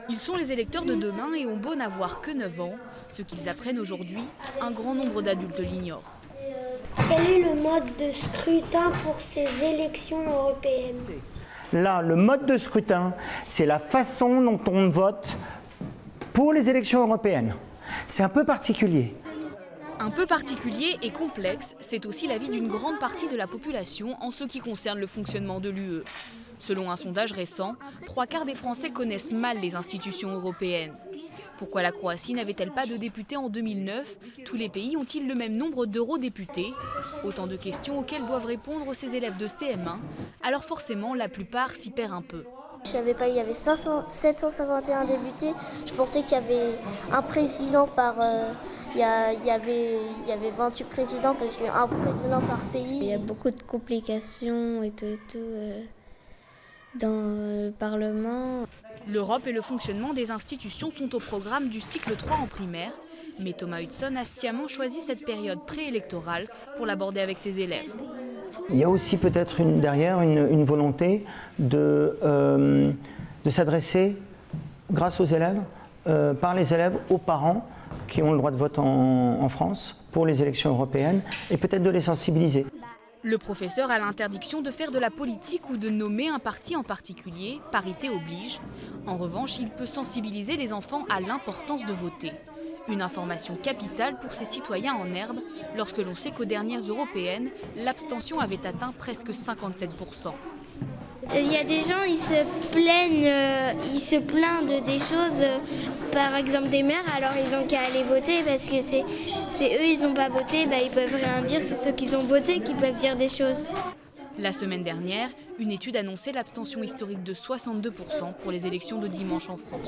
Ils sont les électeurs de demain et ont beau n'avoir que 9 ans. Ce qu'ils apprennent aujourd'hui, un grand nombre d'adultes l'ignorent. Quel est le mode de scrutin pour ces élections européennes? Là, le mode de scrutin, c'est la façon dont on vote pour les élections européennes. C'est un peu particulier. Un peu particulier et complexe, c'est aussi l'avis d'une grande partie de la population en ce qui concerne le fonctionnement de l'UE. Selon un sondage récent, 3/4 des Français connaissent mal les institutions européennes. Pourquoi la Croatie n'avait-elle pas de députés en 2009? Tous les pays ont-ils le même nombre d'eurodéputés? Autant de questions auxquelles doivent répondre ces élèves de CM1. Alors forcément, la plupart s'y perdent un peu. Je savais pas, il y avait 751 députés. Je pensais qu'il y avait un président par... il y avait 28 présidents parce qu'il y a un président par pays. Il y a beaucoup de complications et tout dans le Parlement. L'Europe et le fonctionnement des institutions sont au programme du cycle 3 en primaire. Mais Thomas Hudson a sciemment choisi cette période préélectorale pour l'aborder avec ses élèves. Il y a aussi peut-être derrière une volonté de s'adresser, grâce aux élèves, par les élèves, aux parents qui ont le droit de vote en France pour les élections européennes et peut-être de les sensibiliser. Le professeur a l'interdiction de faire de la politique ou de nommer un parti en particulier, parité oblige. En revanche, il peut sensibiliser les enfants à l'importance de voter. Une information capitale pour ces citoyens en herbe, lorsque l'on sait qu'aux dernières européennes, l'abstention avait atteint presque 57%. Il y a des gens, ils se plaignent de des choses, par exemple des maires, alors ils n'ont qu'à aller voter parce que c'est eux, ils n'ont pas voté, ils peuvent rien dire, c'est ceux qui ont voté qui peuvent dire des choses. La semaine dernière, une étude annonçait l'abstention historique de 62% pour les élections de dimanche en France.